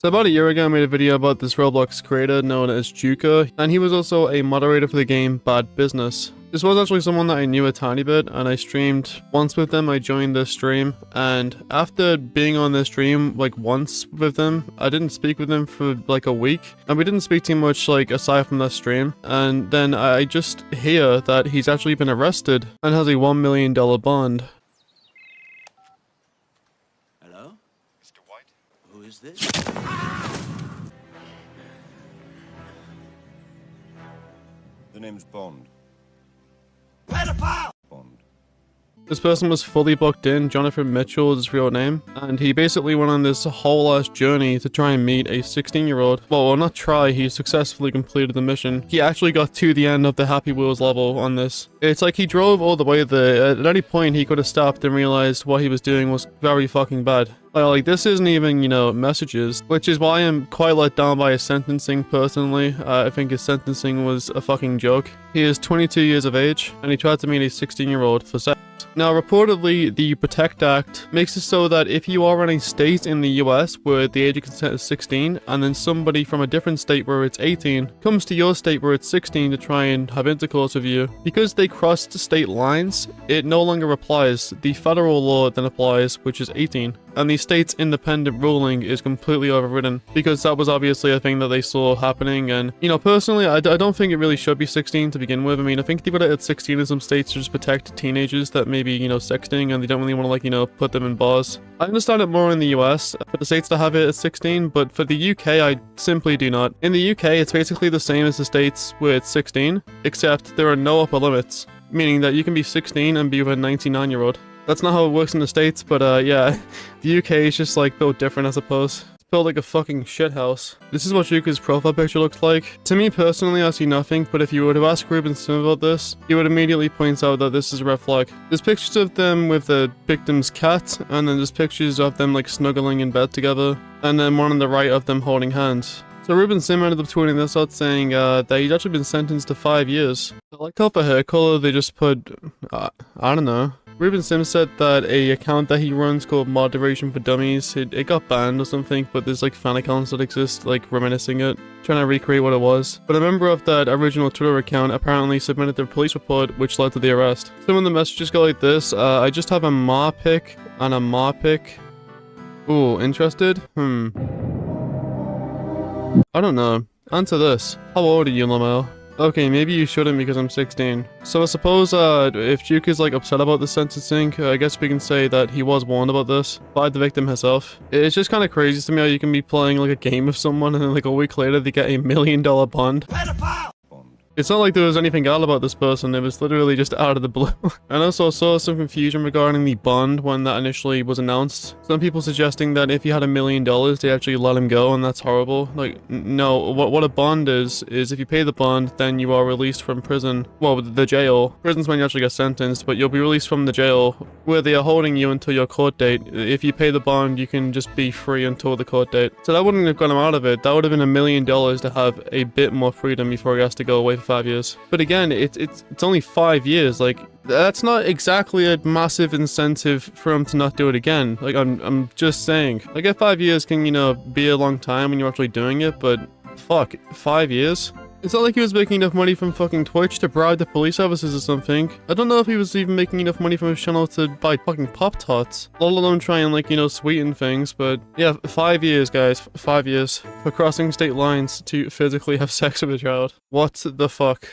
So about a year ago I made a video about this Roblox creator known as Juka, and he was also a moderator for the game Bad Business. This was actually someone that I knew a tiny bit, and I streamed once with them. I joined this stream, and after being on this stream like once with them, I didn't speak with them for like a week, and we didn't speak too much like aside from that stream. And then I just hear that he's actually been arrested and has a $1 million bond. Hello? Mr. White? Who is this? The name's Bond. Pedophile! Bond. This person was fully booked in. Jonathan Mitchell is his real name, and he basically went on this whole ass journey to try and meet a 16-year-old. Well, not try, he successfully completed the mission. He actually got to the end of the Happy Wheels level on this. It's like he drove all the way there. At any point he could have stopped and realized what he was doing was very fucking bad. Like, this isn't even, you know, messages, which is why I'm quite let down by his sentencing, personally. I think his sentencing was a fucking joke. He is 22 years of age, and he tried to meet a 16-year-old for sex. Now, reportedly, the Protect Act makes it so that if you are in a state in the US where the age of consent is 16, and then somebody from a different state where it's 18 comes to your state where it's 16 to try and have intercourse with you, because they crossed state lines, it no longer applies. The federal law then applies, which is 18. And the state's independent ruling is completely overridden, because that was obviously a thing that they saw happening. And, you know, personally, I don't think it really should be 16 to begin with. I mean, I think they put it at 16 in some states to just protect teenagers that maybe, you know, sexting, and they don't really want to, like, you know, put them in bars. I understand it more in the US, for the states to have it at 16, but for the UK, I simply do not. In the UK, it's basically the same as the states where it's 16, except there are no upper limits, meaning that you can be 16 and be with a 99-year-old. That's not how it works in the States, but yeah, the UK is just like built different, I suppose. It's built like a fucking shithouse. This is what Juka's profile picture looks like. To me personally, I see nothing, but if you were to ask Ruben Sim about this, he would immediately point out that this is a red flag. There's pictures of them with the victim's cat, and then there's pictures of them like snuggling in bed together, and then one on the right of them holding hands. So Ruben Sim ended up tweeting this out saying that he's actually been sentenced to 5 years. I like how for hair color they just put, I don't know. Ruben Sim said that a account that he runs called Moderation for Dummies, it got banned or something, but there's like fan accounts that exist like reminiscing it, trying to recreate what it was. But a member of that original Twitter account apparently submitted the police report, which led to the arrest. Some of the messages go like this: I just have a ma pic and a ma pic. Ooh, interested? I don't know. Answer this. How old are you, Lamel? Okay, maybe you shouldn't because I'm 16. So I suppose if Juke is like upset about the sentencing, I guess we can say that he was warned about this by the victim herself. It's just kind of crazy to me how you can be playing like a game with someone and then like a week later they get a $1 million bond. Pedophile! It's not like there was anything out about this person, it was literally just out of the blue. And also saw some confusion regarding the bond when that initially was announced. Some people suggesting that if he had $1 million, they actually let him go, and that's horrible. Like, no, what a bond is if you pay the bond, then you are released from prison. Well, the jail. Prison's when you actually get sentenced, but you'll be released from the jail, where they are holding you until your court date. If you pay the bond, you can just be free until the court date. So that wouldn't have got him out of it. That would have been $1 million to have a bit more freedom before he has to go away for 5 years. But again, it's only 5 years. Like, that's not exactly a massive incentive for him to not do it again. Like, I'm just saying. Like, 5 years can, you know, be a long time when you're actually doing it, but fuck, 5 years? It's not like he was making enough money from fucking Twitch to bribe the police officers or something. I don't know if he was even making enough money from his channel to buy fucking Pop-Tarts. Let alone try and, like, you know, sweeten things, but yeah, 5 years, guys. 5 years. For crossing state lines to physically have sex with a child. What the fuck?